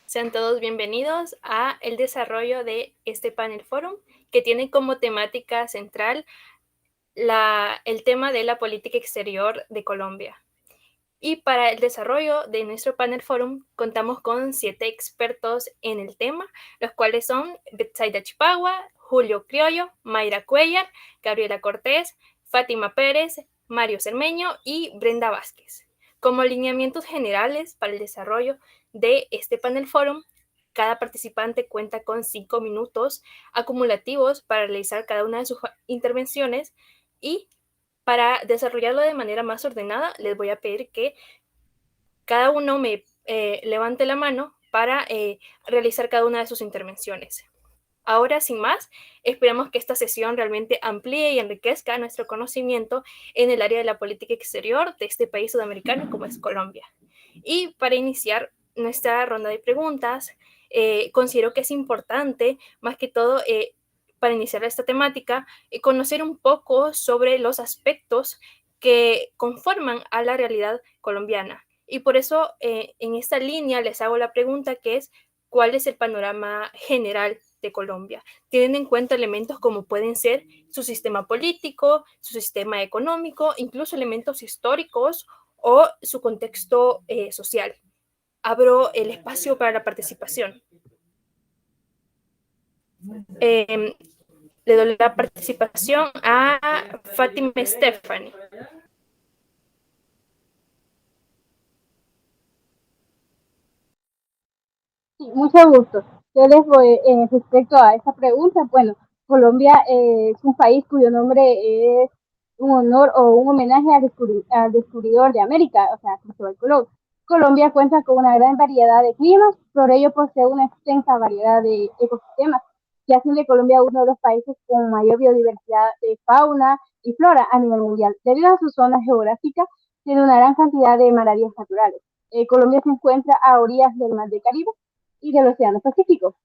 Sean todos bienvenidos a el desarrollo de este panel forum que tiene como temática central el tema de la política exterior de Colombia. Y para el desarrollo de nuestro panel forum contamos con 7 expertos en el tema, los cuales son Betsaida Chipagua, Julio Criollo, Mayra Cuellar, Gabriela Cortés, Fátima Pérez, Mario Cermeño y Brenda Vázquez. Como lineamientos generales para el desarrollo de este panel forum, cada participante cuenta con 5 minutos acumulativos para realizar cada una de sus intervenciones y para desarrollarlo de manera más ordenada, les voy a pedir que cada uno me levante la mano para realizar cada una de sus intervenciones. Ahora, sin más, esperamos que esta sesión realmente amplíe y enriquezca nuestro conocimiento en el área de la política exterior de este país sudamericano como es Colombia. Y para iniciar nuestra ronda de preguntas, considero que es importante, más que todo, para iniciar esta temática, conocer un poco sobre los aspectos que conforman a la realidad colombiana. Y por eso, en esta línea, les hago la pregunta que es, ¿cuál es el panorama general de Colombia? Tienen en cuenta elementos como pueden ser su sistema político, su sistema económico, incluso elementos históricos o su contexto social. Abro el espacio para la participación. Le doy la participación a Fátima Stephanie. Sí, mucho gusto. Yo les voy, respecto a esta pregunta, bueno, Colombia es un país cuyo nombre es un honor o un homenaje al descubridor de América, o sea, Cristóbal Colón. Colombia cuenta con una gran variedad de climas, por ello posee una extensa variedad de ecosistemas, que hacen de Colombia uno de los países con mayor biodiversidad de fauna y flora a nivel mundial. Debido a su zona geográfica, tiene una gran cantidad de maravillas naturales. Colombia se encuentra a orillas del Mar de Caribe y del Océano Pacífico.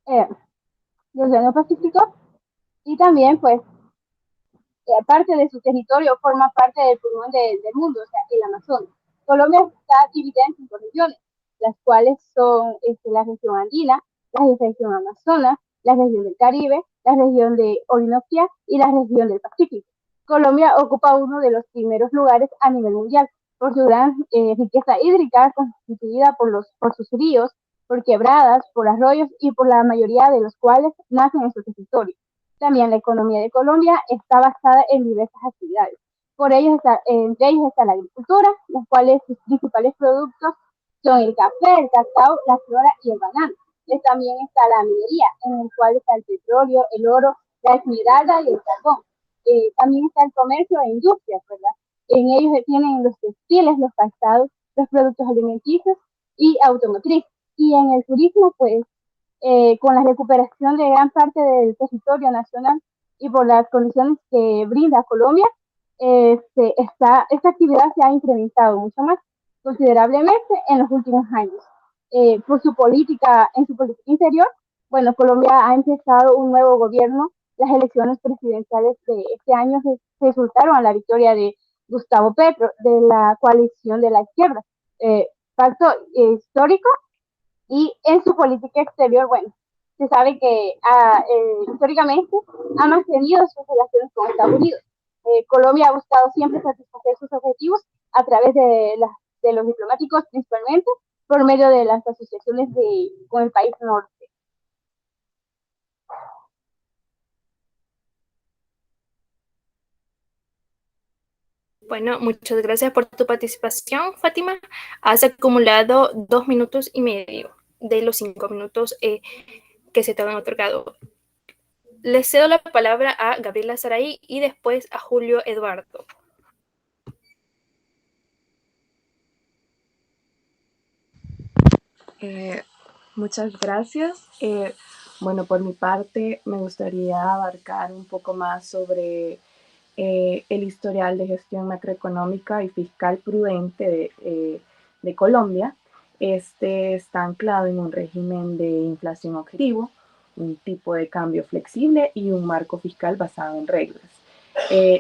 Eh, del Océano Pacífico y también, pues, parte de su territorio forma parte del pulmón del mundo, o sea, el Amazonas. Colombia está dividida en 5 regiones, las cuales son la región andina, la región amazona, la región del Caribe, la región de Orinoquia y la región del Pacífico. Colombia ocupa uno de los primeros lugares a nivel mundial por su gran riqueza hídrica constituida por sus ríos, por quebradas, por arroyos y por la mayoría de los cuales nacen en su territorio. También la economía de Colombia está basada en diversas actividades. Entre ellos está la agricultura, los cuales sus principales productos son el café, el cacao, la flora y el banano. También está la minería, en el cual está el petróleo, el oro, la esmeralda y el carbón. También está el comercio e industrias, ¿verdad? En ellos se tienen los textiles, los calzados, los productos alimenticios y automotriz. Y en el turismo, pues, con la recuperación de gran parte del territorio nacional y por las condiciones que brinda Colombia, esta actividad se ha incrementado mucho más considerablemente en los últimos años. En su política interior, bueno, Colombia ha empezado un nuevo gobierno. Las elecciones presidenciales de este año resultaron a la victoria de Gustavo Petro, de la coalición de la izquierda. Pacto histórico. Y en su política exterior, bueno, se sabe que históricamente ha mantenido sus relaciones con Estados Unidos. Colombia ha buscado siempre satisfacer sus objetivos a través de los diplomáticos, principalmente por medio de las asociaciones con el país norte. Bueno, muchas gracias por tu participación, Fátima. Has acumulado 2 minutos y medio de los 5 minutos que se te han otorgado. Le cedo la palabra a Gabriela Saray y después a Julio Eduardo. Muchas gracias. Bueno, por mi parte, me gustaría abarcar un poco más sobre el historial de gestión macroeconómica y fiscal prudente de Colombia. Este está anclado en un régimen de inflación objetivo, un tipo de cambio flexible y un marco fiscal basado en reglas,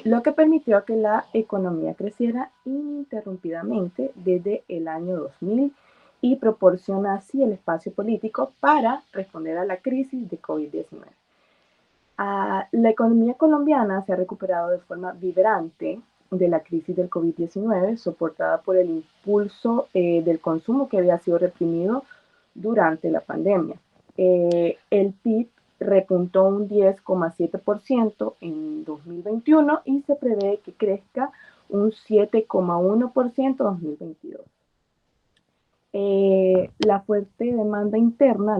lo que permitió que la economía creciera ininterrumpidamente desde el año 2000 y proporciona así el espacio político para responder a la crisis de COVID-19. La economía colombiana se ha recuperado de forma vibrante de la crisis del COVID-19, soportada por el impulso del consumo que había sido reprimido durante la pandemia. El PIB repuntó un 10,7% en 2021 y se prevé que crezca un 7,1% en 2022. La fuerte demanda interna,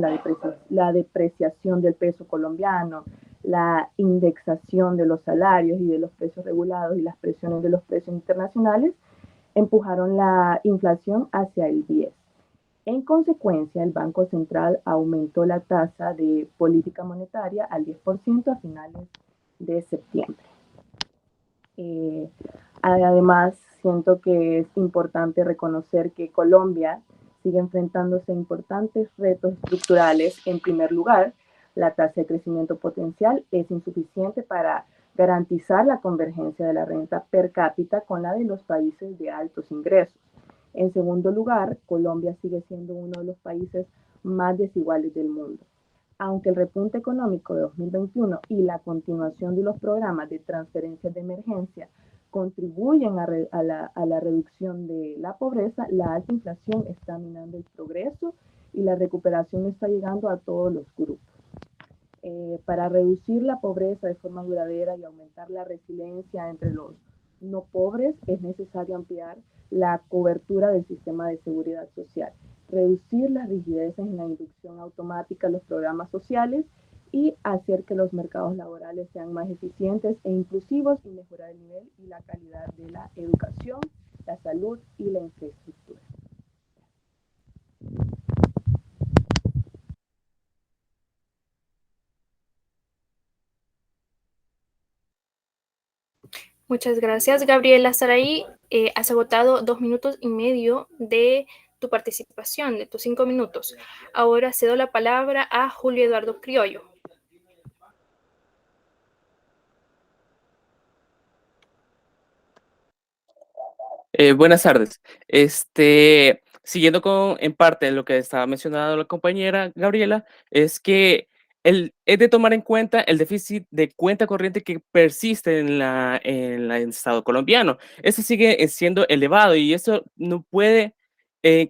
la depreciación del peso colombiano, la indexación de los salarios y de los precios regulados y las presiones de los precios internacionales empujaron la inflación hacia el 10. En consecuencia, el Banco Central aumentó la tasa de política monetaria al 10% a finales de septiembre. Además, siento que es importante reconocer que Colombia sigue enfrentándose a importantes retos estructurales. En primer lugar, la tasa de crecimiento potencial es insuficiente para garantizar la convergencia de la renta per cápita con la de los países de altos ingresos. En segundo lugar, Colombia sigue siendo uno de los países más desiguales del mundo. Aunque el repunte económico de 2021 y la continuación de los programas de transferencias de emergencia contribuyen a la reducción de la pobreza, la alta inflación está minando el progreso y la recuperación está llegando a todos los grupos. Para reducir la pobreza de forma duradera y aumentar la resiliencia entre los no pobres, es necesario ampliar la cobertura del sistema de seguridad social, reducir las rigideces en la inducción automática a los programas sociales y hacer que los mercados laborales sean más eficientes e inclusivos y mejorar el nivel y la calidad de la educación, la salud y la infraestructura. Muchas gracias, Gabriela Saraí. Has agotado 2 minutos y medio de tu participación, de tus 5 minutos. Ahora cedo la palabra a Julio Eduardo Criollo. Buenas tardes. Siguiendo con, en parte, lo que estaba mencionando la compañera Gabriela, es que es de tomar en cuenta el déficit de cuenta corriente que persiste en el Estado colombiano. Este sigue siendo elevado y eso no puede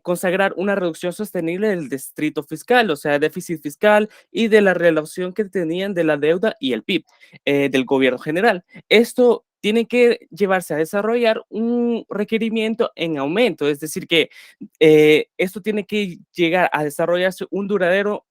consagrar una reducción sostenible del distrito fiscal, o sea, déficit fiscal y de la relación que tenían de la deuda y el PIB del gobierno general. Esto tiene que llevarse a desarrollar un requerimiento en aumento, es decir, que esto tiene que llegar a desarrollarse un duradero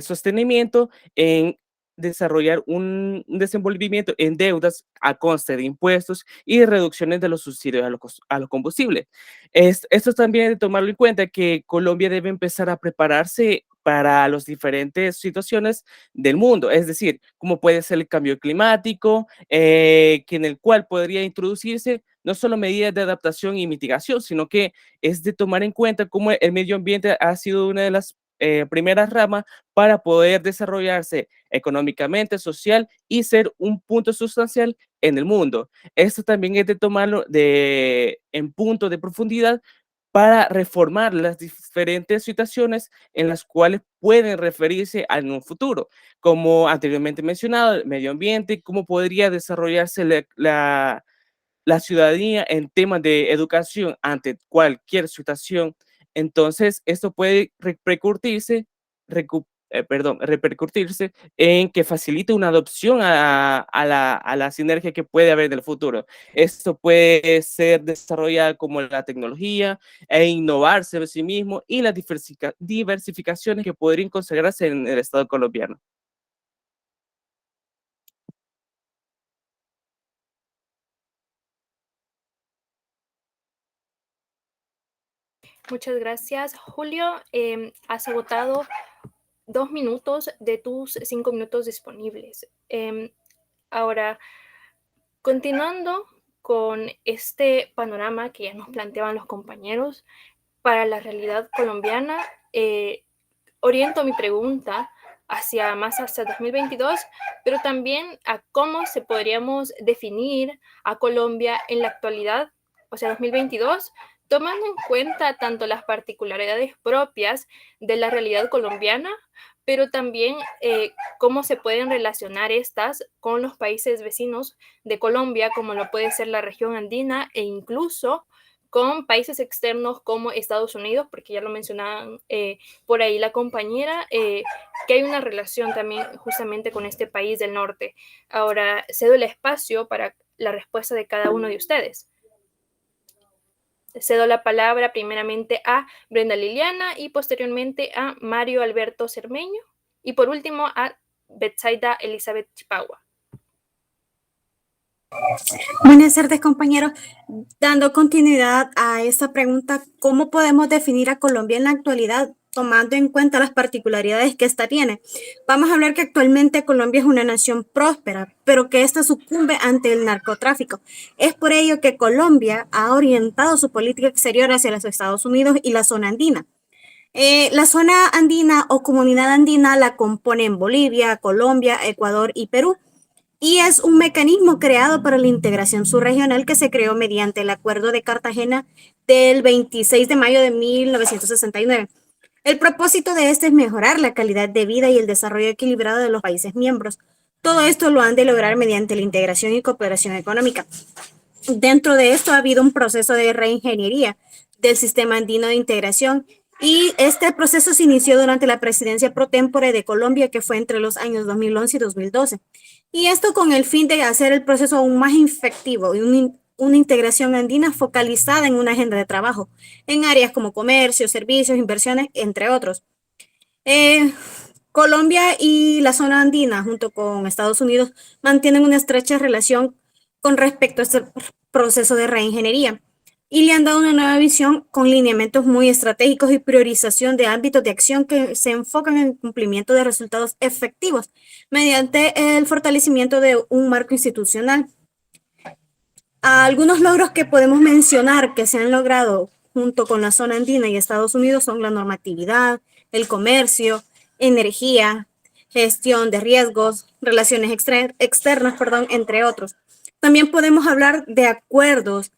sostenimiento en desarrollar un desenvolvimiento en deudas a coste de impuestos y de reducciones de los subsidios a los combustibles. Esto también hay de tomarlo en cuenta que Colombia debe empezar a prepararse para las diferentes situaciones del mundo, es decir, como puede ser el cambio climático, que en el cual podría introducirse no solo medidas de adaptación y mitigación, sino que es de tomar en cuenta cómo el medio ambiente ha sido una de las primeras ramas para poder desarrollarse económicamente, social y ser un punto sustancial en el mundo. Esto también es de tomarlo en punto de profundidad para reformar las diferentes situaciones en las cuales pueden referirse a un futuro, como anteriormente mencionado, el medio ambiente, cómo podría desarrollarse la ciudadanía en temas de educación ante cualquier situación. Entonces, esto puede repercutirse en que facilite una adopción a la sinergia que puede haber en el futuro. Esto puede ser desarrollado como la tecnología e innovarse en sí mismo y las diversificaciones que podrían consagrarse en el Estado colombiano. Muchas gracias, Julio. Has agotado 2 minutos de tus 5 minutos disponibles. Ahora, continuando con este panorama que ya nos planteaban los compañeros para la realidad colombiana, oriento mi pregunta hacia 2022, pero también a cómo se podríamos definir a Colombia en la actualidad, o sea, 2022, tomando en cuenta tanto las particularidades propias de la realidad colombiana, pero también cómo se pueden relacionar estas con los países vecinos de Colombia, como lo puede ser la región andina e incluso con países externos como Estados Unidos, porque ya lo mencionaban por ahí la compañera, que hay una relación también justamente con este país del norte. Ahora cedo el espacio para la respuesta de cada uno de ustedes. Cedo la palabra primeramente a Brenda Liliana y posteriormente a Mario Alberto Cermeño y por último a Betsaida Elizabeth Chipagua. Buenas tardes, compañeros. Dando continuidad a esta pregunta, ¿cómo podemos definir a Colombia en la actualidad, tomando en cuenta las particularidades que ésta tiene? Vamos a hablar que actualmente Colombia es una nación próspera, pero que ésta sucumbe ante el narcotráfico. Es por ello que Colombia ha orientado su política exterior hacia los Estados Unidos y la zona andina. La zona andina o comunidad andina la componen Bolivia, Colombia, Ecuador y Perú. Y es un mecanismo creado para la integración subregional que se creó mediante el Acuerdo de Cartagena del 26 de mayo de 1969. El propósito de este es mejorar la calidad de vida y el desarrollo equilibrado de los países miembros. Todo esto lo han de lograr mediante la integración y cooperación económica. Dentro de esto ha habido un proceso de reingeniería del sistema andino de integración y este proceso se inició durante la presidencia pro tempore de Colombia, que fue entre los años 2011 y 2012. Y esto con el fin de hacer el proceso aún más efectivo y una integración andina focalizada en una agenda de trabajo, en áreas como comercio, servicios, inversiones, entre otros. Colombia y la zona andina, junto con Estados Unidos, mantienen una estrecha relación con respecto a este proceso de reingeniería y le han dado una nueva visión con lineamientos muy estratégicos y priorización de ámbitos de acción que se enfocan en el cumplimiento de resultados efectivos mediante el fortalecimiento de un marco institucional. Algunos logros que podemos mencionar que se han logrado junto con la zona andina y Estados Unidos son la normatividad, el comercio, energía, gestión de riesgos, relaciones externas, entre otros. También podemos hablar de acuerdos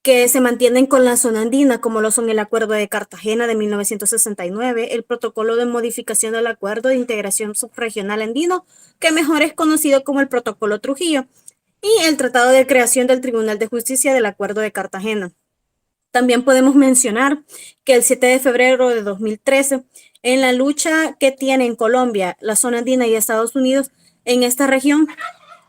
que se mantienen con la zona andina, como lo son el Acuerdo de Cartagena de 1969, el Protocolo de Modificación del Acuerdo de Integración Subregional Andino, que mejor es conocido como el Protocolo Trujillo, y el Tratado de Creación del Tribunal de Justicia del Acuerdo de Cartagena. También podemos mencionar que el 7 de febrero de 2013, en la lucha que tienen Colombia, la zona andina y Estados Unidos en esta región,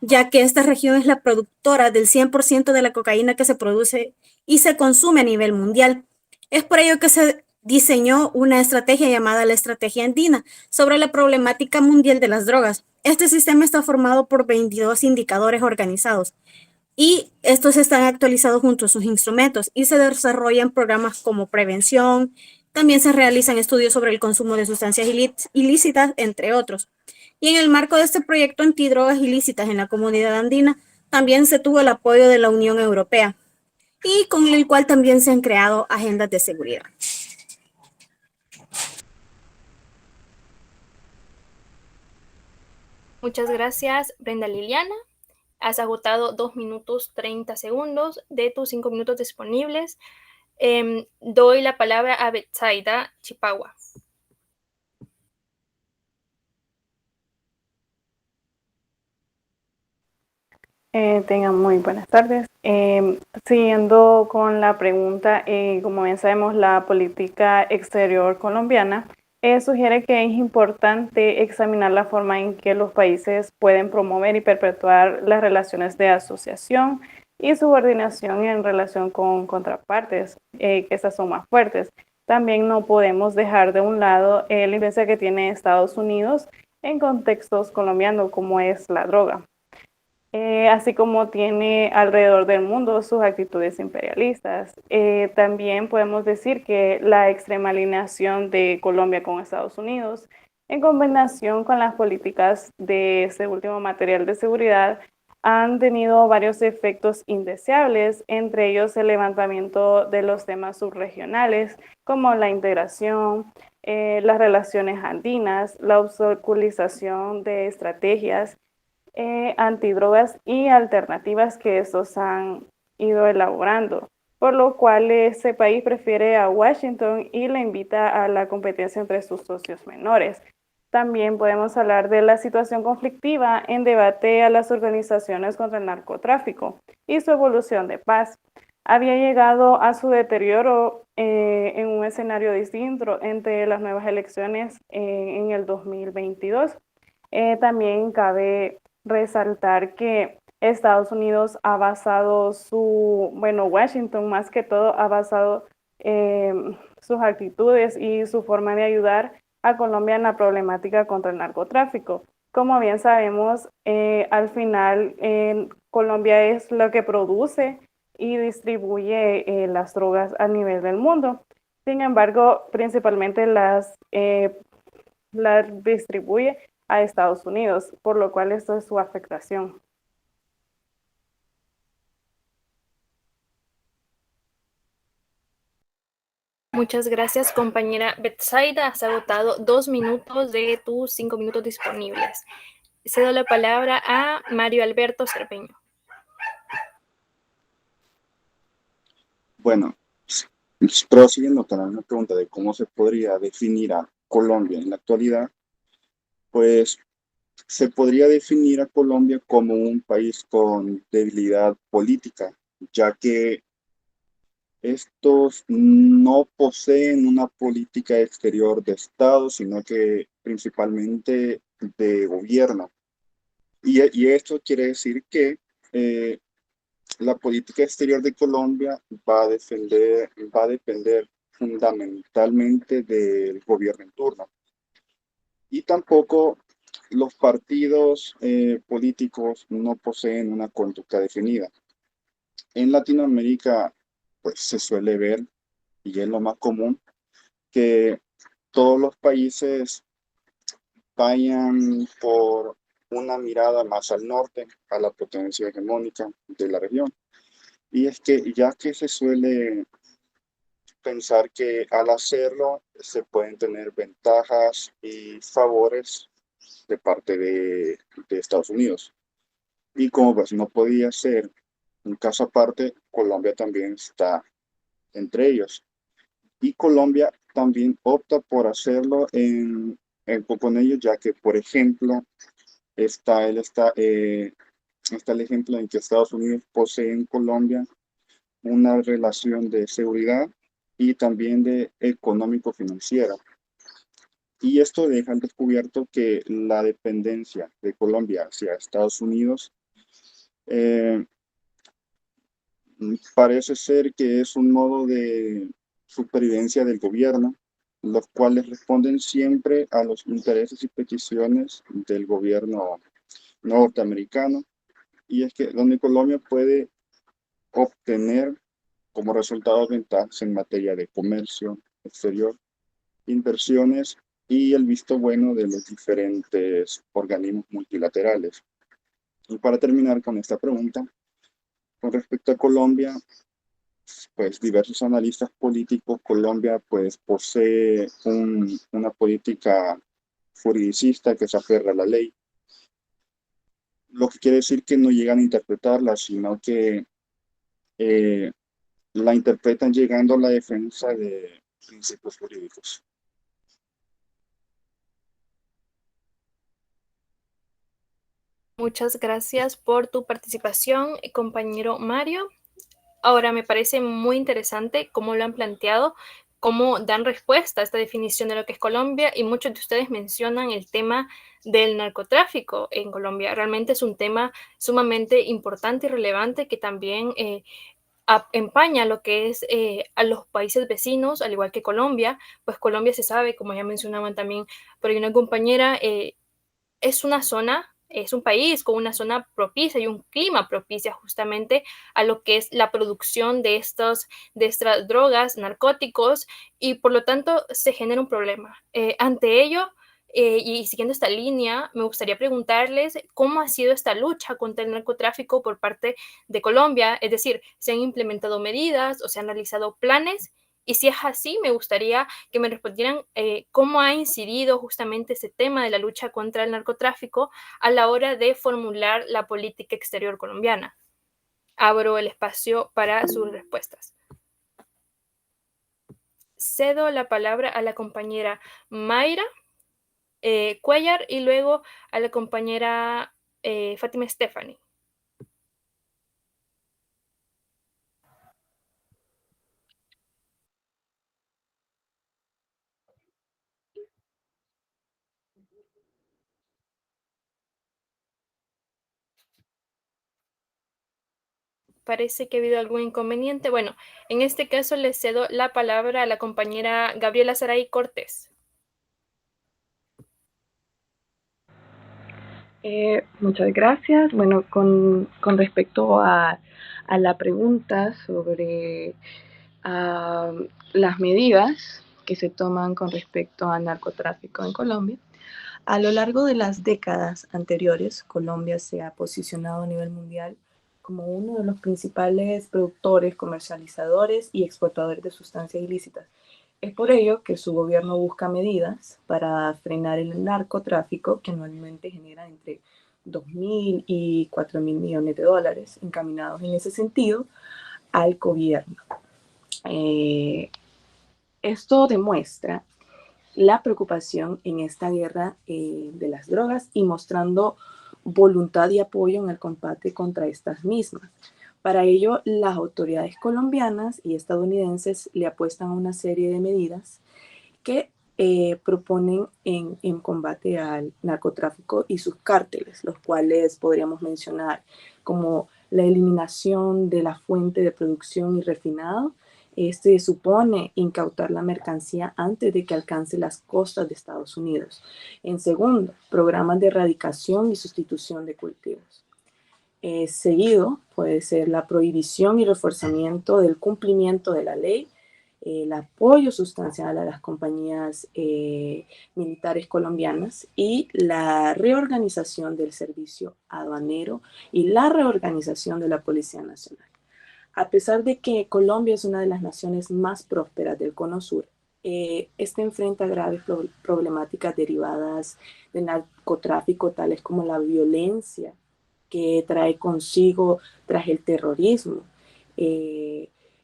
ya que esta región es la productora del 100% de la cocaína que se produce y se consume a nivel mundial. Es por ello que se diseñó una estrategia llamada la Estrategia Andina sobre la problemática mundial de las drogas. Este sistema está formado por 22 indicadores organizados y estos están actualizados junto a sus instrumentos y se desarrollan programas como prevención. También se realizan estudios sobre el consumo de sustancias ilícitas, entre otros. Y en el marco de este proyecto antidrogas ilícitas en la comunidad andina, también se tuvo el apoyo de la Unión Europea y con el cual también se han creado agendas de seguridad. Muchas gracias, Brenda Liliana. Has agotado 2 minutos 30 segundos de tus 5 minutos disponibles. Doy la palabra a Betsaida Chipagua. Tengan muy buenas tardes. Siguiendo con la pregunta, como bien sabemos, la política exterior colombiana sugiere que es importante examinar la forma en que los países pueden promover y perpetuar las relaciones de asociación y subordinación en relación con contrapartes, que estas son más fuertes. También no podemos dejar de un lado la influencia que tiene Estados Unidos en contextos colombianos, como es la droga. Así como tiene alrededor del mundo sus actitudes imperialistas. También podemos decir que la extrema alineación de Colombia con Estados Unidos, en combinación con las políticas de ese último material de seguridad, han tenido varios efectos indeseables, entre ellos el levantamiento de los temas subregionales, como la integración, las relaciones andinas, la obstaculización de estrategias antidrogas y alternativas que estos han ido elaborando. por lo cual ese país prefiere a Washington y le invita a la competencia entre sus socios menores. También podemos hablar de la situación conflictiva en debate a las organizaciones contra el narcotráfico y su evolución de paz. Había llegado a su deterioro en un escenario distinto entre las nuevas elecciones en el 2022. También cabe resaltar que Estados Unidos ha basado Washington más que todo ha basado sus actitudes y su forma de ayudar a Colombia en la problemática contra el narcotráfico. Como bien sabemos, al final Colombia es lo que produce y distribuye las drogas a nivel del mundo. Sin embargo, principalmente las distribuye a Estados Unidos, por lo cual esto es su afectación. Muchas gracias, compañera Betsaida. Has agotado 2 minutos de tus 5 minutos disponibles. Cedo la palabra a Mario Alberto Cerveño. Bueno, prosiguiendo con una pregunta de cómo se podría definir a Colombia en la actualidad, pues se podría definir a Colombia como un país con debilidad política, ya que estos no poseen una política exterior de Estado, sino que principalmente de gobierno. Y esto quiere decir que eh, la política exterior de Colombia va a depender fundamentalmente del gobierno en turno. Y tampoco los partidos políticos no poseen una conducta definida. En Latinoamérica, pues se suele ver, y es lo más común, que todos los países vayan por una mirada más al norte, a la potencia hegemónica de la región. Y es que ya que se suele pensar que al hacerlo se pueden tener ventajas y favores de parte de Estados Unidos. Y como pues no podía ser un caso aparte, Colombia también está entre ellos. Y Colombia también opta por hacerlo con ellos, ya que, por ejemplo, está el ejemplo en que Estados Unidos posee en Colombia una relación de seguridad y también de económico-financiera. Y esto deja al descubierto que la dependencia de Colombia hacia Estados Unidos eh, parece ser que es un modo de supervivencia del gobierno, los cuales responden siempre a los intereses y peticiones del gobierno norteamericano. Y es que donde Colombia puede obtener como resultado ventajas en materia de comercio exterior, inversiones y el visto bueno de los diferentes organismos multilaterales. Y para terminar con esta pregunta, con respecto a Colombia, pues diversos analistas políticos, Colombia pues posee una política juridicista que se aferra a la ley, lo que quiere decir que no llegan a interpretarla, sino que eh, la interpretan llegando a la defensa de principios jurídicos. Muchas gracias por tu participación, compañero Mario. Ahora, me parece muy interesante cómo lo han planteado, cómo dan respuesta a esta definición de lo que es Colombia, y muchos de ustedes mencionan el tema del narcotráfico en Colombia. Realmente es un tema sumamente importante y relevante que también empaña lo que es a los países vecinos, al igual que Colombia. Pues Colombia se sabe, como ya mencionaban también por ahí una compañera, es una zona, es un país con una zona propicia y un clima propicia justamente a lo que es la producción de estas drogas, narcóticos, y por lo tanto se genera un problema. Ante ello, y siguiendo esta línea, me gustaría preguntarles cómo ha sido esta lucha contra el narcotráfico por parte de Colombia, es decir, ¿se han implementado medidas o se han realizado planes? Y si es así, me gustaría que me respondieran cómo ha incidido justamente ese tema de la lucha contra el narcotráfico a la hora de formular la política exterior colombiana. Abro el espacio para sus respuestas. cedo la palabra a la compañera Mayra Cuellar y luego a la compañera Fátima Stephanie. Parece que ha habido algún inconveniente. Bueno, en este caso le cedo la palabra a la compañera Gabriela Saray Cortés. Muchas gracias. Bueno, con respecto a la pregunta sobre las medidas que se toman con respecto al narcotráfico en Colombia, a lo largo de las décadas anteriores, Colombia se ha posicionado a nivel mundial como uno de los principales productores, comercializadores y exportadores de sustancias ilícitas. Es por ello que su gobierno busca medidas para frenar el narcotráfico, que anualmente genera entre 2.000 y 4.000 millones de dólares encaminados en ese sentido al gobierno. Esto demuestra la preocupación en esta guerra de las drogas y mostrando voluntad y apoyo en el combate contra estas mismas. Para ello, las autoridades colombianas y estadounidenses le apuestan a una serie de medidas que proponen en combate al narcotráfico y sus cárteles, los cuales podríamos mencionar como la eliminación de la fuente de producción y refinado. Este supone incautar la mercancía antes de que alcance las costas de Estados Unidos. En segundo, programas de erradicación y sustitución de cultivos. Seguido puede ser la prohibición y reforzamiento del cumplimiento de la ley, el apoyo sustancial a las compañías militares colombianas y la reorganización del servicio aduanero y la reorganización de la Policía Nacional. A pesar de que Colombia es una de las naciones más prósperas del Cono Sur, este enfrenta graves problemáticas derivadas del narcotráfico, tales como la violencia que trae consigo tras el terrorismo.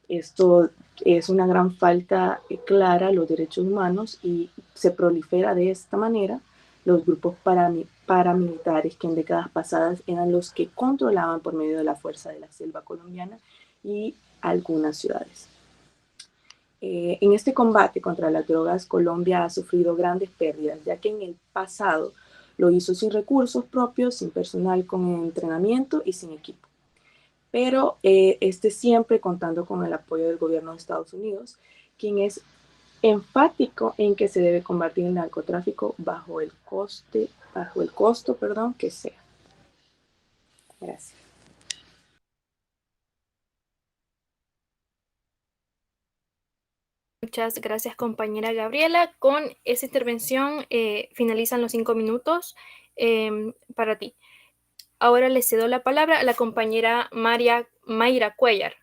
Esto es una gran falta clara a los derechos humanos y se prolifera de esta manera los grupos paramilitares que en décadas pasadas eran los que controlaban por medio de la fuerza de la selva colombiana y algunas ciudades. En este combate contra las drogas, Colombia ha sufrido grandes pérdidas, ya que en el pasado lo hizo sin recursos propios, sin personal con entrenamiento y sin equipo. Pero siempre contando con el apoyo del gobierno de Estados Unidos, quien es enfático en que se debe combatir el narcotráfico bajo el costo que sea. Gracias. Muchas gracias, compañera Gabriela. Con esa intervención finalizan los 5 minutos para ti. Ahora le cedo la palabra a la compañera Mayra Cuellar.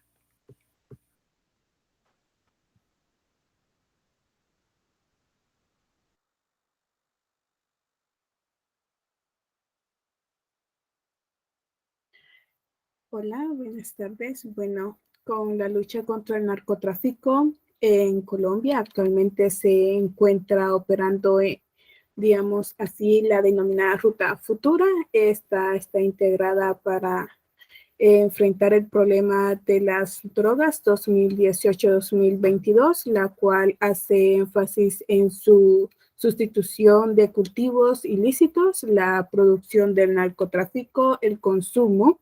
Hola, buenas tardes. Bueno, con la lucha contra el narcotráfico en Colombia actualmente se encuentra operando, digamos así, la denominada Ruta Futura. Esta está integrada para enfrentar el problema de las drogas 2018-2022, la cual hace énfasis en su sustitución de cultivos ilícitos, la producción del narcotráfico, el consumo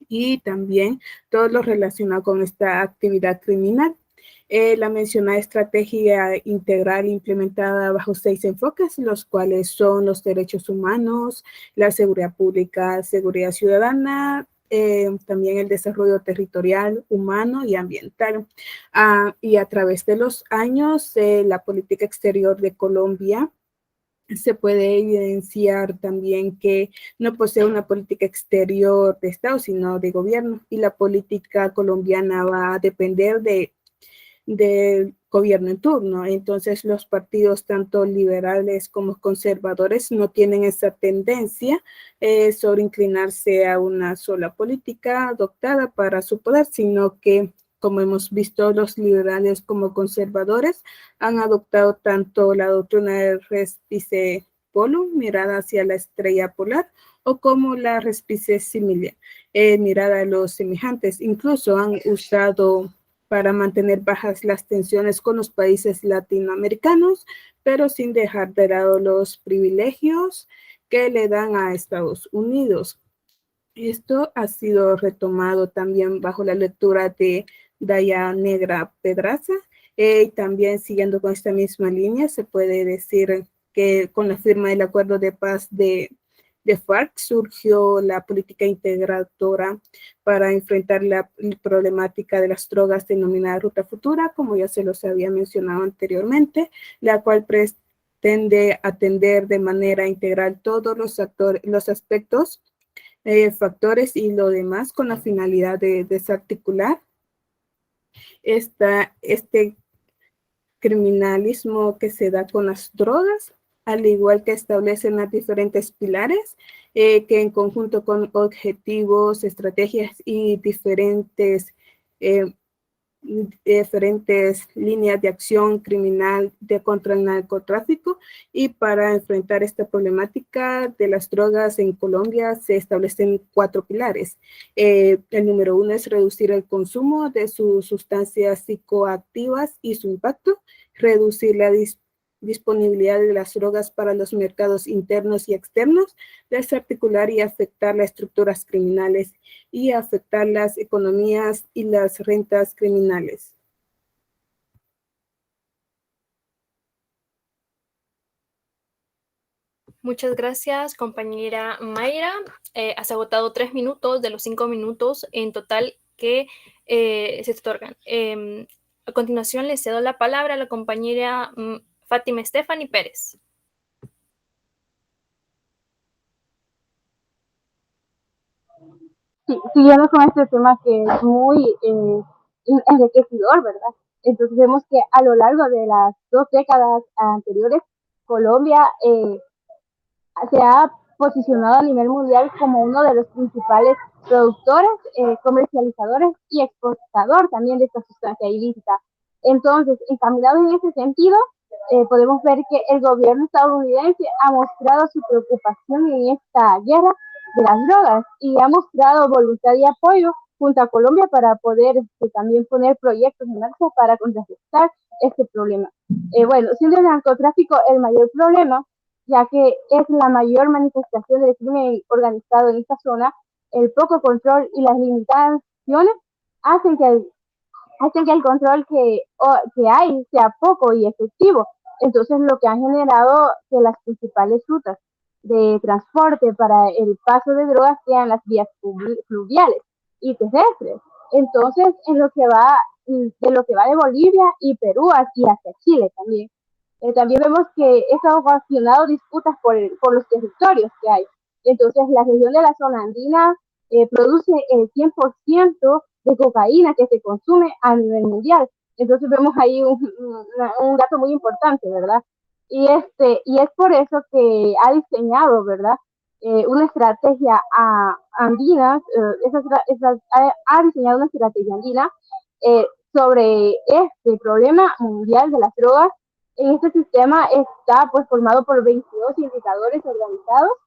y también todo lo relacionado con esta actividad criminal. La mencionada estrategia integral implementada bajo 6 enfoques, los cuales son los derechos humanos, la seguridad pública, seguridad ciudadana, también el desarrollo territorial, humano y ambiental. Y a través de los años, la política exterior de Colombia se puede evidenciar también que no posee una política exterior de Estado, sino de gobierno, y la política colombiana va a depender del gobierno en turno. Entonces, los partidos, tanto liberales como conservadores, no tienen esa tendencia sobre inclinarse a una sola política adoptada para su poder, sino que como hemos visto, los liberales como conservadores han adoptado tanto la doctrina del respice polum, mirada hacia la estrella polar, o como la respice similia, mirada a los semejantes. Incluso han usado para mantener bajas las tensiones con los países latinoamericanos, pero sin dejar de lado los privilegios que le dan a Estados Unidos. Esto ha sido retomado también bajo la lectura de Dayanegra Pedraza. También siguiendo con esta misma línea, se puede decir que con la firma del acuerdo de paz de FARC surgió la política integradora para enfrentar la problemática de las drogas denominada Ruta Futura, como ya se los había mencionado anteriormente, la cual pretende atender de manera integral todos los aspectos, factores y lo demás con la finalidad de desarticular este criminalismo que se da con las drogas, al igual que establecen las diferentes pilares que en conjunto con objetivos, estrategias y diferentes líneas de acción criminal contra el narcotráfico. Y para enfrentar esta problemática de las drogas en Colombia se establecen 4 pilares. El número 1 es reducir el consumo de sus sustancias psicoactivas y su impacto, reducir la disponibilidad de las drogas para los mercados internos y externos, desarticular y afectar las estructuras criminales y afectar las economías y las rentas criminales. Muchas gracias, compañera Mayra. Has agotado 3 minutos de los 5 minutos en total que se te otorgan. A continuación, le cedo la palabra a la compañera Fátima Stephanie Pérez. Sí, siguiendo con este tema que es muy enriquecedor, ¿verdad? Entonces vemos que a lo largo de las 2 décadas anteriores, Colombia se ha posicionado a nivel mundial como uno de los principales productores, comercializadores y exportador también de esta sustancia ilícita. Entonces, encaminados en ese sentido, podemos ver que el gobierno estadounidense ha mostrado su preocupación en esta guerra de las drogas y ha mostrado voluntad y apoyo junto a Colombia para poder también poner proyectos en marcha para contrarrestar este problema. Bueno, siendo el narcotráfico el mayor problema, ya que es la mayor manifestación del crimen organizado en esta zona, el poco control y las limitaciones hacen que el control que hay sea poco y efectivo. Entonces, lo que ha generado que las principales rutas de transporte para el paso de drogas sean las vías fluviales y terrestres. Entonces, de lo que va de Bolivia y Perú y hacia Chile también. También vemos que esto ha ocasionado disputas por los territorios que hay. Entonces, la región de la zona andina produce el 100% de cocaína que se consume a nivel mundial. Entonces, vemos ahí un dato muy importante, ¿verdad? Y es por eso que ha diseñado, ¿verdad? Una estrategia andina, ha diseñado una estrategia andina sobre este problema mundial de las drogas. En este sistema está pues formado por 22 indicadores organizados,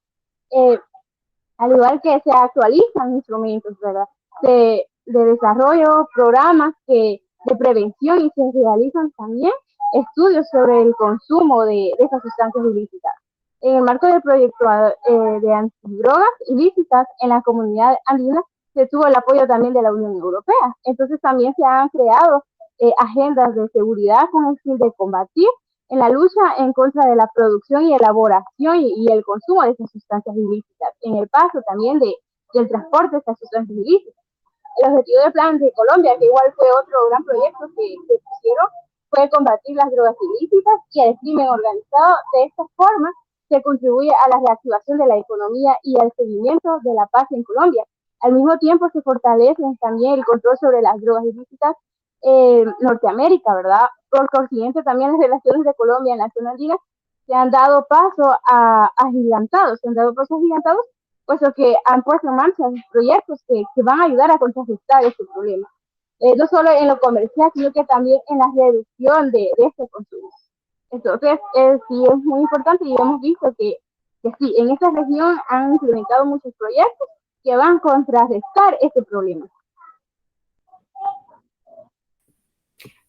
al igual que se actualizan instrumentos, ¿verdad? De desarrollo, programas de prevención, y se realizan también estudios sobre el consumo de esas sustancias ilícitas. En el marco del proyecto de antidrogas ilícitas en la comunidad andina se tuvo el apoyo también de la Unión Europea. Entonces también se han creado agendas de seguridad con el fin de combatir en la lucha en contra de la producción y elaboración y el consumo de estas sustancias ilícitas, en el paso también del transporte de estas sustancias ilícitas. El objetivo del Plan de Colombia, que igual fue otro gran proyecto que pusieron, fue combatir las drogas ilícitas y el crimen organizado. De esta forma se contribuye a la reactivación de la economía y al seguimiento de la paz en Colombia. Al mismo tiempo se fortalece también el control sobre las drogas ilícitas en Norteamérica, ¿verdad? Por consiguiente, también las relaciones de Colombia en la zona andina se han dado paso a agigantados, puesto que han puesto en marcha proyectos que van a ayudar a contrarrestar este problema. no solo en lo comercial, sino que también en la reducción de este consumo. Entonces, sí es muy importante y hemos visto que sí, en esta región han implementado muchos proyectos que van a contrarrestar este problema.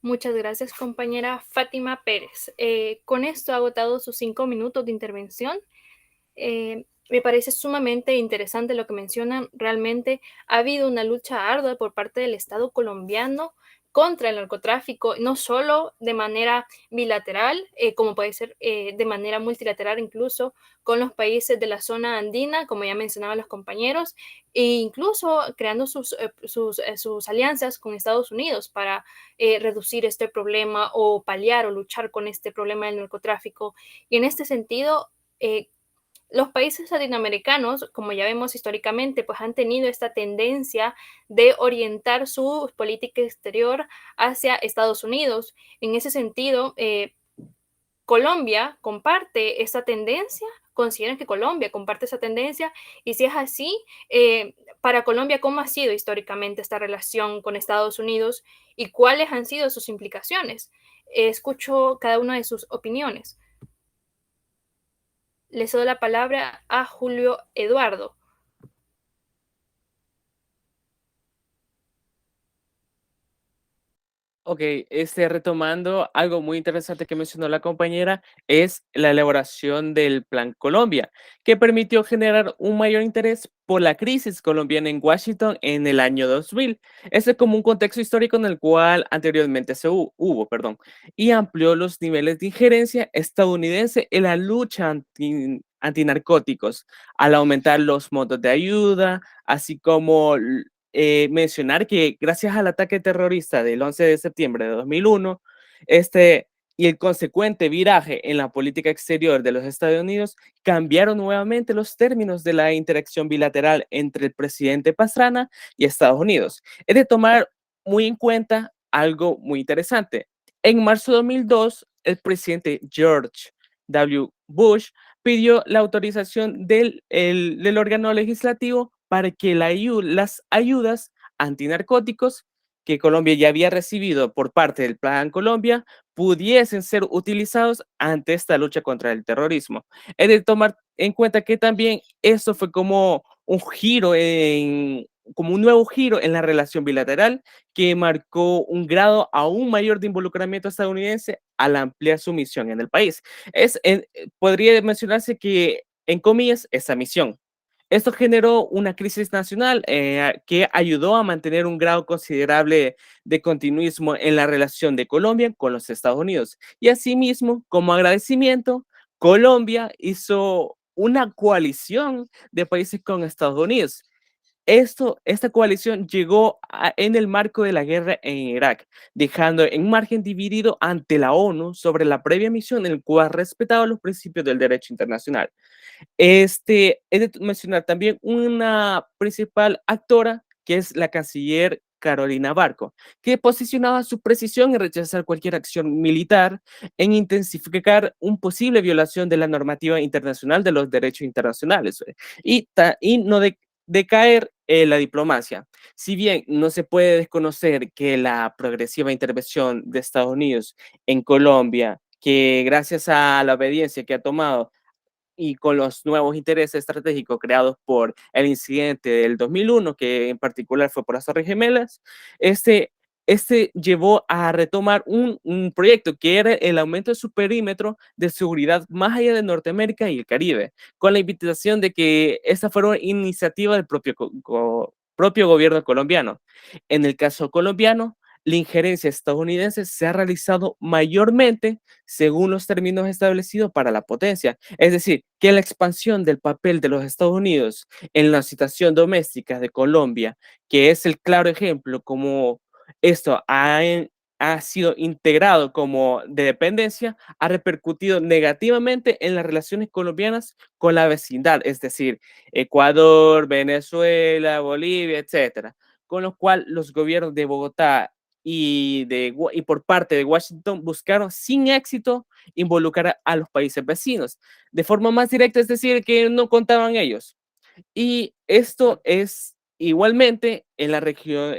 Muchas gracias, compañera Fátima Pérez. Con esto ha agotado sus 5 minutos de intervención. Me parece sumamente interesante lo que mencionan. Realmente ha habido una lucha ardua por parte del Estado colombiano contra el narcotráfico, no solo de manera bilateral, como puede ser de manera multilateral, incluso con los países de la zona andina, como ya mencionaban los compañeros, e incluso creando sus alianzas con Estados Unidos para reducir este problema o paliar o luchar con este problema del narcotráfico. Y en este sentido, los países latinoamericanos, como ya vemos históricamente, pues han tenido esta tendencia de orientar su política exterior hacia Estados Unidos. En ese sentido, Colombia comparte esta tendencia. ¿Consideran que Colombia comparte esa tendencia? Y si es así, para Colombia, ¿cómo ha sido históricamente esta relación con Estados Unidos y cuáles han sido sus implicaciones? Escucho cada una de sus opiniones. Le cedo la palabra a Julio Eduardo. Ok, retomando algo muy interesante que mencionó la compañera, es la elaboración del Plan Colombia, que permitió generar un mayor interés por la crisis colombiana en Washington en el año 2000. Ese es como un contexto histórico en el cual anteriormente hubo, perdón, y amplió los niveles de injerencia estadounidense en la lucha antinarcóticos, al aumentar los montos de ayuda, así como mencionar que gracias al ataque terrorista del 11 de septiembre de 2001, y el consecuente viraje en la política exterior de los Estados Unidos, cambiaron nuevamente los términos de la interacción bilateral entre el presidente Pastrana y Estados Unidos. Es de tomar muy en cuenta algo muy interesante. En marzo de 2002, el presidente George W. Bush pidió la autorización del órgano legislativo para que las ayudas antinarcóticos que Colombia ya había recibido por parte del Plan Colombia pudiesen ser utilizados ante esta lucha contra el terrorismo. He de tomar en cuenta que también eso fue como como un nuevo giro en la relación bilateral que marcó un grado aún mayor de involucramiento estadounidense al ampliar su misión en el país. Podría mencionarse que, en comillas, esa misión. Esto generó una crisis nacional que ayudó a mantener un grado considerable de continuismo en la relación de Colombia con los Estados Unidos. Y asimismo, como agradecimiento, Colombia hizo una coalición de países con Estados Unidos. Esta coalición llegó en el marco de la guerra en Irak, dejando en margen dividido ante la ONU sobre la previa misión en el cual respetaba los principios del derecho internacional. He de mencionar también una principal actora, que es la canciller Carolina Barco, que posicionaba su precisión en rechazar cualquier acción militar, en intensificar una posible violación de la normativa internacional de los derechos internacionales y no decaer en la diplomacia. Si bien no se puede desconocer que la progresiva intervención de Estados Unidos en Colombia, que gracias a la obediencia que ha tomado y con los nuevos intereses estratégicos creados por el incidente del 2001, que en particular fue por las Torres Gemelas, llevó a retomar un proyecto que era el aumento de su perímetro de seguridad más allá de Norteamérica y el Caribe, con la invitación de que esa fuera una iniciativa del propio gobierno colombiano. En el caso colombiano, la injerencia estadounidense se ha realizado mayormente según los términos establecidos para la potencia. Es decir, que la expansión del papel de los Estados Unidos en la situación doméstica de Colombia, que es el claro ejemplo como esto ha sido integrado como de dependencia, ha repercutido negativamente en las relaciones colombianas con la vecindad, es decir, Ecuador, Venezuela, Bolivia, etcétera, con lo cual los gobiernos de Bogotá y por parte de Washington buscaron sin éxito involucrar a los países vecinos de forma más directa, es decir, que no contaban ellos. Y esto es igualmente en la región,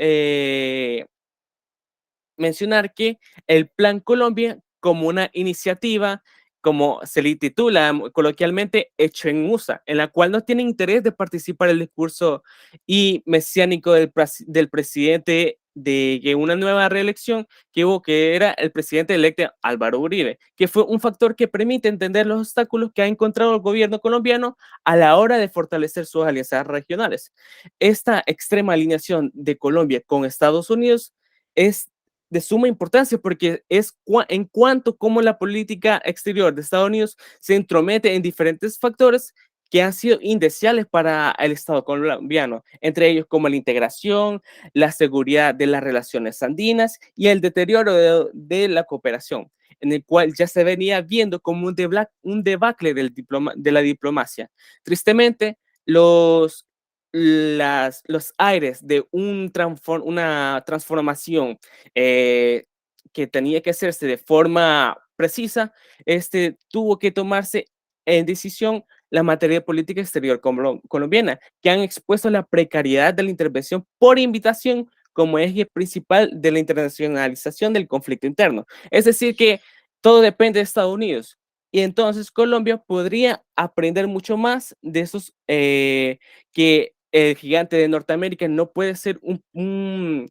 mencionar que el Plan Colombia, como una iniciativa, como se le titula coloquialmente, hecho en USA, en la cual no tiene interés de participar en el discurso y mesiánico del presidente de una nueva reelección que hubo, que era el presidente electo Álvaro Uribe, que fue un factor que permite entender los obstáculos que ha encontrado el gobierno colombiano a la hora de fortalecer sus alianzas regionales. Esta extrema alineación de Colombia con Estados Unidos es de suma importancia porque es en cuanto cómo la política exterior de Estados Unidos se entromete en diferentes factores que han sido indeseables para el Estado colombiano, entre ellos como la integración, la seguridad de las relaciones andinas y el deterioro de la cooperación, en el cual ya se venía viendo como un debacle de la diplomacia. Tristemente, los aires de una transformación que tenía que hacerse de forma precisa, tuvo que tomarse en decisión la materia de política exterior colombiana, que han expuesto la precariedad de la intervención por invitación como eje principal de la internacionalización del conflicto interno. Es decir, que todo depende de Estados Unidos. Y entonces Colombia podría aprender mucho más de esos que el gigante de Norteamérica no puede ser un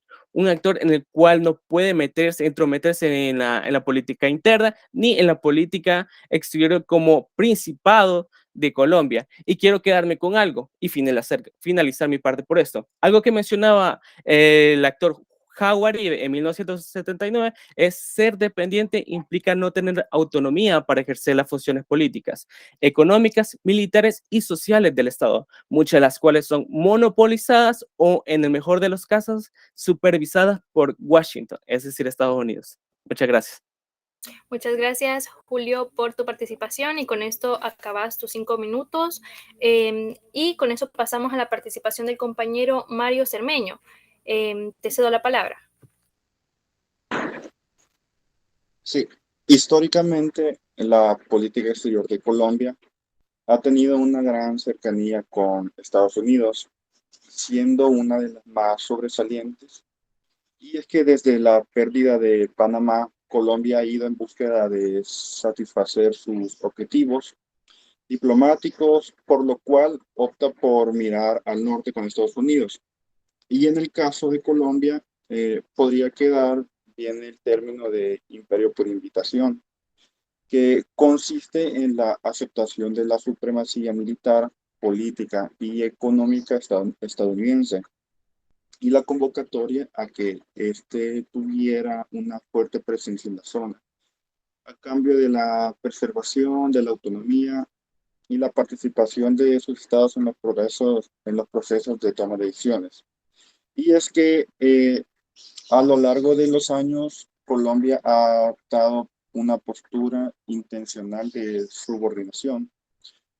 actor en el cual no puede entrometerse en la política interna ni en la política exterior como principado de Colombia. Y quiero quedarme con algo y finalizar mi parte por esto. Algo que mencionaba el actor Howard en 1979 es ser dependiente implica no tener autonomía para ejercer las funciones políticas, económicas, militares y sociales del Estado, muchas de las cuales son monopolizadas o, en el mejor de los casos, supervisadas por Washington, es decir, Estados Unidos. Muchas gracias. Muchas gracias, Julio, por tu participación y con esto acabas tus 5 minutos y con eso pasamos a la participación del compañero Mario Cermeño. Te cedo la palabra. Sí, históricamente la política exterior de Colombia ha tenido una gran cercanía con Estados Unidos, siendo una de las más sobresalientes. Y es que desde la pérdida de Panamá, Colombia ha ido en búsqueda de satisfacer sus objetivos diplomáticos, por lo cual opta por mirar al norte con Estados Unidos. Y en el caso de Colombia, podría quedar bien el término de imperio por invitación, que consiste en la aceptación de la supremacía militar, política y económica estadounidense y la convocatoria a que éste tuviera una fuerte presencia en la zona, a cambio de la preservación de la autonomía y la participación de esos estados en los procesos de toma de decisiones. Y es que a lo largo de los años, Colombia ha adoptado una postura intencional de subordinación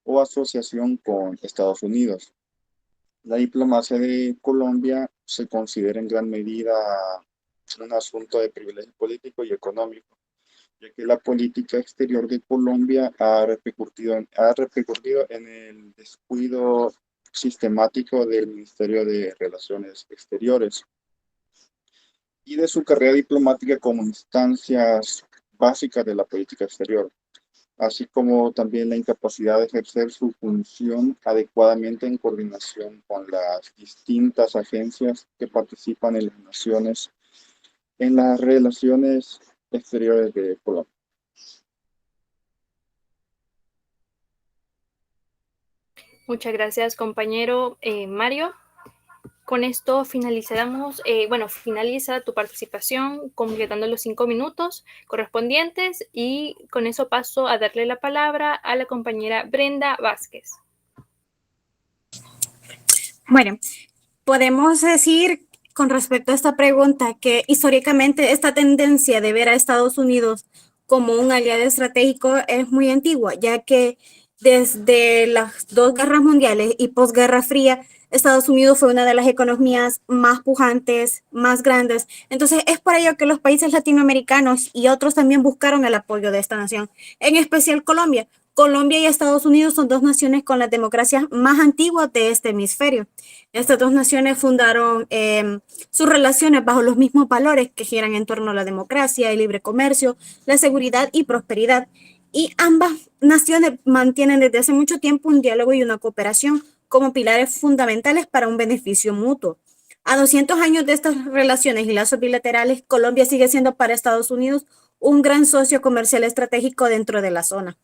o asociación con Estados Unidos. La diplomacia de Colombia se considera en gran medida un asunto de privilegio político y económico, ya que la política exterior de Colombia ha repercutido en el descuido sistemático del Ministerio de Relaciones Exteriores y de su carrera diplomática como instancias básicas de la política exterior, así como también la incapacidad de ejercer su función adecuadamente en coordinación con las distintas agencias que participan en las naciones en las relaciones exteriores de Colombia. Muchas gracias, compañero Mario. Con esto finaliza tu participación completando los 5 minutos correspondientes y con eso paso a darle la palabra a la compañera Brenda Vázquez. Bueno, podemos decir con respecto a esta pregunta que históricamente esta tendencia de ver a Estados Unidos como un aliado estratégico es muy antigua, ya que desde las 2 guerras mundiales y posguerra fría, Estados Unidos fue una de las economías más pujantes, más grandes. Entonces, es por ello que los países latinoamericanos y otros también buscaron el apoyo de esta nación, en especial Colombia, Colombia y Estados Unidos son dos naciones con las democracias más antiguas de este hemisferio. Estas dos naciones fundaron sus relaciones bajo los mismos valores que giran en torno a la democracia, el libre comercio, la seguridad y prosperidad. Y ambas naciones mantienen desde hace mucho tiempo un diálogo y una cooperación como pilares fundamentales para un beneficio mutuo. A 200 años de estas relaciones y lazos bilaterales, Colombia sigue siendo para Estados Unidos un gran socio comercial estratégico dentro de la zona.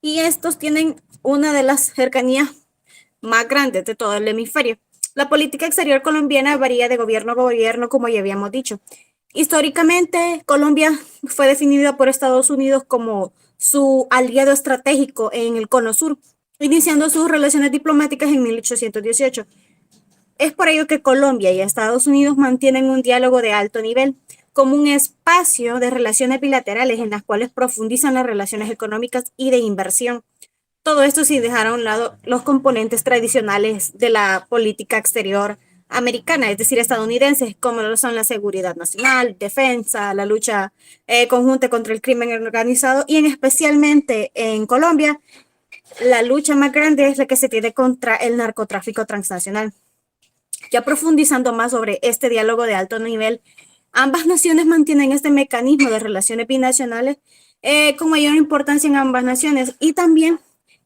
Y estos tienen una de las cercanías más grandes de todo el hemisferio. La política exterior colombiana varía de gobierno a gobierno, como ya habíamos dicho. Históricamente, Colombia fue definida por Estados Unidos como su aliado estratégico en el Cono Sur, iniciando sus relaciones diplomáticas en 1818. Es por ello que Colombia y Estados Unidos mantienen un diálogo de alto nivel, como un espacio de relaciones bilaterales en las cuales profundizan las relaciones económicas y de inversión. Todo esto sin dejar a un lado los componentes tradicionales de la política exterior americana, es decir, estadounidenses, como lo son la seguridad nacional, defensa, la lucha conjunta contra el crimen organizado y especialmente en Colombia, la lucha más grande es la que se tiene contra el narcotráfico transnacional. Ya profundizando más sobre este diálogo de alto nivel, ambas naciones mantienen este mecanismo de relaciones binacionales con mayor importancia en ambas naciones y también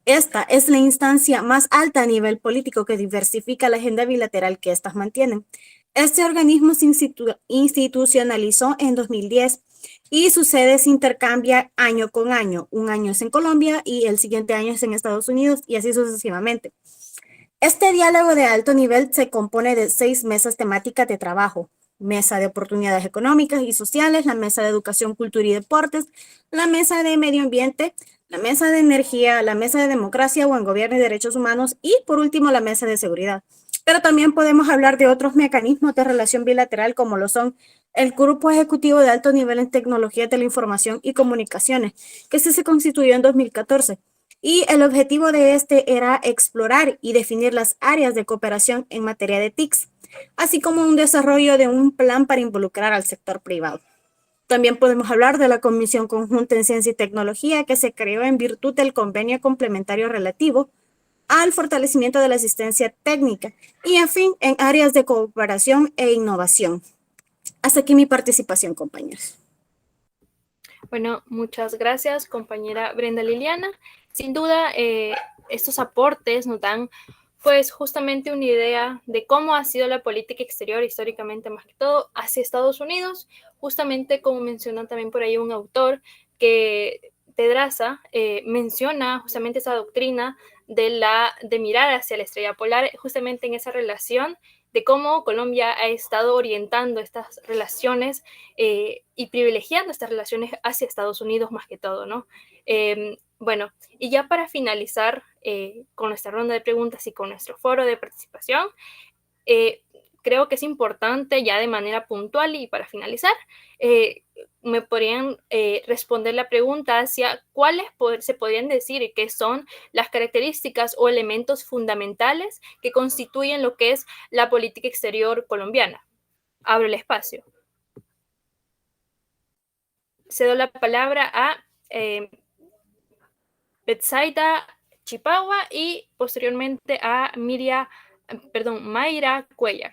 esta es la instancia más alta a nivel político que diversifica la agenda bilateral que éstas mantienen. Este organismo se institucionalizó en 2010 y su sede se intercambia año con año. Un año es en Colombia y el siguiente año es en Estados Unidos y así sucesivamente. Este diálogo de alto nivel se compone de 6 mesas temáticas de trabajo: mesa de oportunidades económicas y sociales, la mesa de educación, cultura y deportes, la mesa de medio ambiente, la mesa de energía, la mesa de democracia, buen gobierno y derechos humanos y por último la mesa de seguridad. Pero también podemos hablar de otros mecanismos de relación bilateral como lo son el Grupo Ejecutivo de Alto Nivel en Tecnologías de la Información y Comunicaciones, que se constituyó en 2014. Y el objetivo de este era explorar y definir las áreas de cooperación en materia de TICs, así como un desarrollo de un plan para involucrar al sector privado. También podemos hablar de la Comisión Conjunta en Ciencia y Tecnología, que se creó en virtud del convenio complementario relativo al fortalecimiento de la asistencia técnica y, en fin, en áreas de cooperación e innovación. Hasta aquí mi participación, compañeros. Bueno, muchas gracias, compañera Brenda Liliana. Sin duda, estos aportes nos dan pues justamente una idea de cómo ha sido la política exterior históricamente, más que todo hacia Estados Unidos, justamente como menciona también por ahí un autor que Pedraza menciona justamente esa doctrina de mirar hacia la estrella polar, justamente en esa relación de cómo Colombia ha estado orientando estas relaciones y privilegiando estas relaciones hacia Estados Unidos más que todo, ¿no? Bueno, y ya para finalizar con nuestra ronda de preguntas y con nuestro foro de participación, creo que es importante ya de manera puntual y para finalizar, me podrían responder la pregunta hacia cuáles se podrían decir que son las características o elementos fundamentales que constituyen lo que es la política exterior colombiana. Abro el espacio. Cedo la palabra a Betsaida Chipagua y posteriormente a Mayra Cuellar.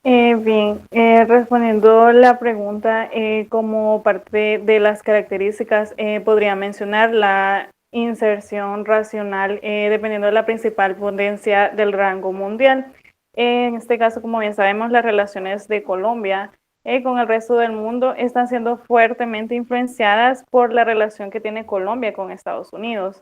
Bien, respondiendo la pregunta, como parte de las características, podría mencionar la inserción racional dependiendo de la principal potencia del rango mundial. En este caso, como bien sabemos, las relaciones de Colombia con el resto del mundo están siendo fuertemente influenciadas por la relación que tiene Colombia con Estados Unidos.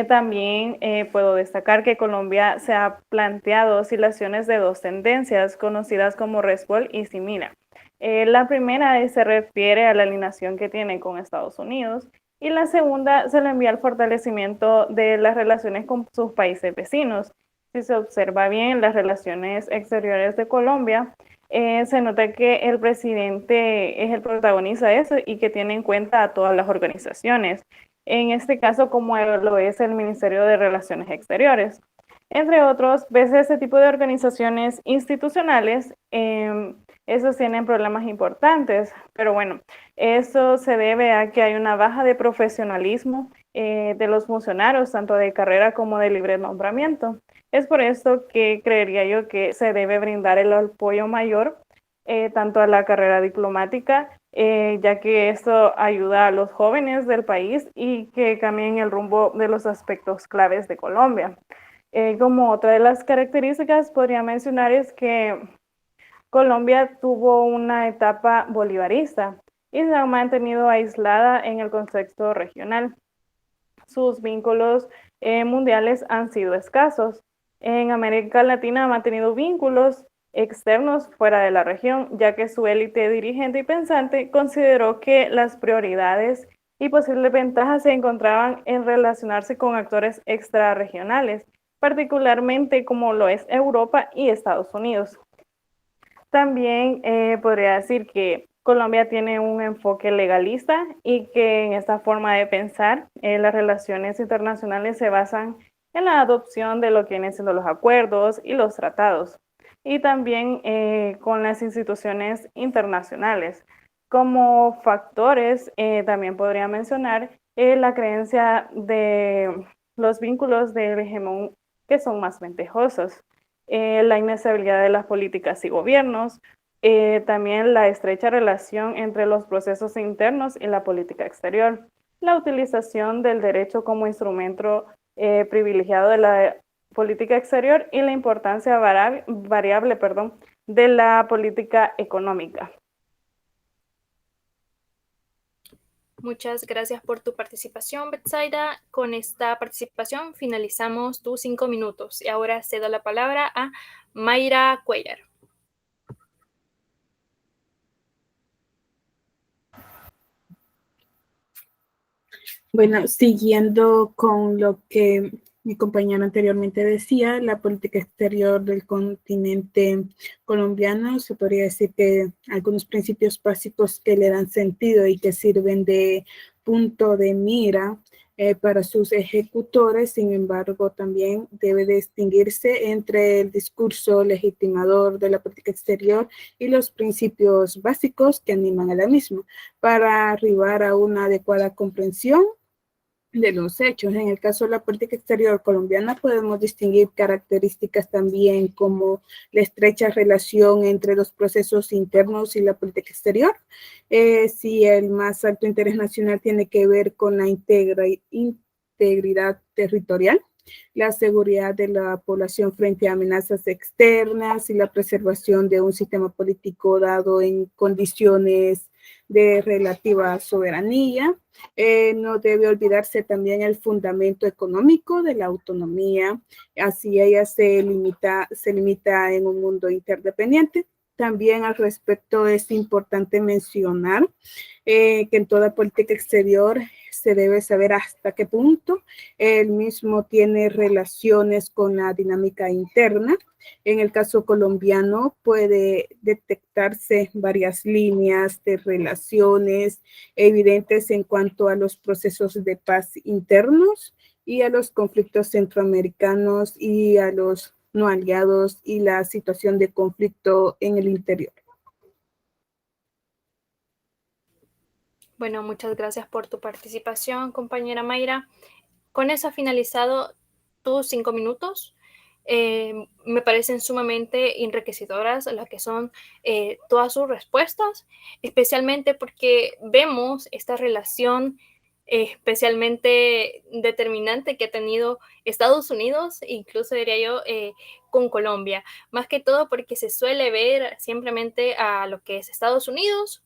También puedo destacar que Colombia se ha planteado oscilaciones de dos tendencias conocidas como Resbol y Simila. La primera se refiere a la alineación que tiene con Estados Unidos y la segunda se le envía al fortalecimiento de las relaciones con sus países vecinos. Si se observa bien las relaciones exteriores de Colombia, se nota que el presidente es el protagonista de eso y que tiene en cuenta a todas las organizaciones. En este caso, como lo es el Ministerio de Relaciones Exteriores. Entre otros, ves este tipo de organizaciones institucionales esos tienen problemas importantes, pero bueno, eso se debe a que hay una baja de profesionalismo de los funcionarios, tanto de carrera como de libre nombramiento. Es por esto que creería yo que se debe brindar el apoyo mayor tanto a la carrera diplomática, ya que esto ayuda a los jóvenes del país y que cambien el rumbo de los aspectos claves de Colombia. Como otra de las características podría mencionar es que Colombia tuvo una etapa bolivarista y se ha mantenido aislada en el contexto regional. Sus vínculos mundiales han sido escasos. En América Latina ha mantenido vínculos externos fuera de la región, ya que su élite dirigente y pensante consideró que las prioridades y posibles ventajas se encontraban en relacionarse con actores extrarregionales, particularmente como lo es Europa y Estados Unidos. También podría decir que Colombia tiene un enfoque legalista y que en esta forma de pensar las relaciones internacionales se basan en la adopción de lo que vienen siendo los acuerdos y los tratados y también con las instituciones internacionales. Como factores también podría mencionar la creencia de los vínculos del hegemón que son más ventejosos, la inestabilidad de las políticas y gobiernos, también la estrecha relación entre los procesos internos y la política exterior, la utilización del derecho como instrumento privilegiado de la política exterior y la importancia variable de la política económica. Muchas gracias por tu participación, Betsaida. Con esta participación finalizamos tus 5 minutos y ahora cedo la palabra a Mayra Cuellar. Bueno, siguiendo con lo que mi compañero anteriormente decía, la política exterior del continente colombiano, se podría decir que algunos principios básicos que le dan sentido y que sirven de punto de mira para sus ejecutores. Sin embargo, también debe distinguirse entre el discurso legitimador de la política exterior y los principios básicos que animan a la misma para arribar a una adecuada comprensión de los hechos. En el caso de la política exterior colombiana podemos distinguir características también como la estrecha relación entre los procesos internos y la política exterior. Si el más alto interés nacional tiene que ver con la integridad territorial, la seguridad de la población frente a amenazas externas y la preservación de un sistema político dado en condiciones de relativa soberanía. No debe olvidarse también el fundamento económico de la autonomía, así ella se limita en un mundo interdependiente. También al respecto es importante mencionar que en toda política exterior se debe saber hasta qué punto el mismo tiene relaciones con la dinámica interna. En el caso colombiano puede detectarse varias líneas de relaciones evidentes en cuanto a los procesos de paz internos y a los conflictos centroamericanos y a los no aliados y la situación de conflicto en el interior. Bueno, muchas gracias por tu participación, compañera Mayra. Con eso ha finalizado tus 5 minutos. Me parecen sumamente enriquecedoras las que son todas sus respuestas, especialmente porque vemos esta relación especialmente determinante que ha tenido Estados Unidos, incluso diría yo, con Colombia. Más que todo porque se suele ver simplemente a lo que es Estados Unidos,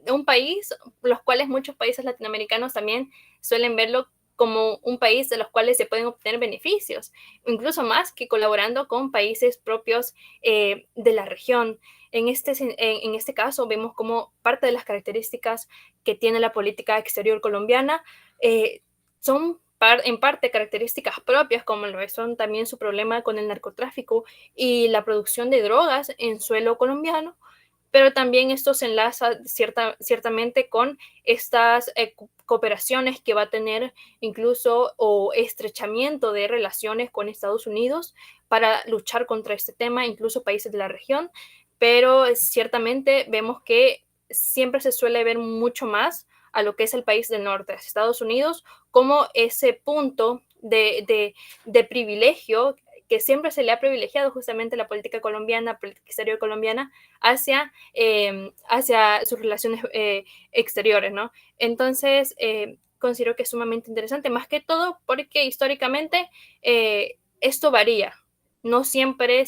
un país, los cuales muchos países latinoamericanos también suelen verlo como un país de los cuales se pueden obtener beneficios, incluso más que colaborando con países propios de la región. En este caso vemos como parte de las características que tiene la política exterior colombiana son en parte características propias, como lo son también su problema con el narcotráfico y la producción de drogas en suelo colombiano, pero también esto se enlaza ciertamente con estas cooperaciones que va a tener incluso o estrechamiento de relaciones con Estados Unidos para luchar contra este tema, incluso países de la región. pero ciertamente vemos que siempre se suele ver mucho más a lo que es el país del norte, Estados Unidos, como ese punto de privilegio que siempre se le ha privilegiado justamente la política colombiana, la política exterior colombiana, hacia sus relaciones exteriores, ¿no? Entonces, considero que es sumamente interesante, más que todo porque históricamente esto varía. No siempre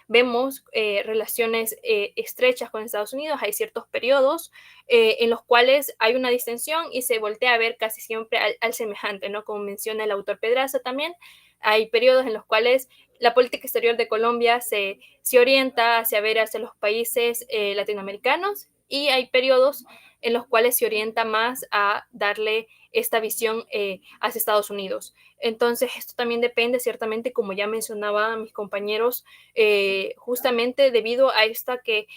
vemos relaciones estrechas con Estados Unidos. Hay ciertos periodos en los cuales hay una distensión y se voltea a ver casi siempre al semejante, ¿no? Como menciona el autor Pedraza también, hay periodos en los cuales la política exterior de Colombia se orienta hacia ver hacia los países latinoamericanos, y hay periodos en los cuales se orienta más a darle esta visión hacia Estados Unidos. Entonces, esto también depende, ciertamente, como ya mencionaba mis compañeros, justamente debido a esta que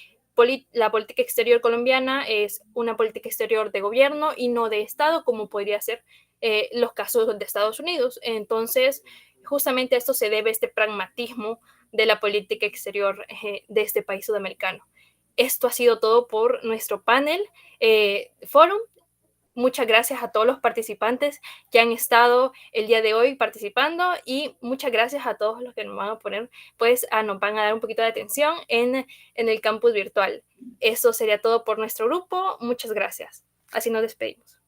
la política exterior colombiana es una política exterior de gobierno y no de Estado, como podría ser los casos de Estados Unidos. Entonces, justamente a esto se debe este pragmatismo de la política exterior de este país sudamericano. Esto ha sido todo por nuestro panel Forum. Muchas gracias a todos los participantes que han estado el día de hoy participando, y muchas gracias a todos los que nos van a poner, pues nos van a dar un poquito de atención en el campus virtual. Eso sería todo por nuestro grupo. Muchas gracias. Así nos despedimos.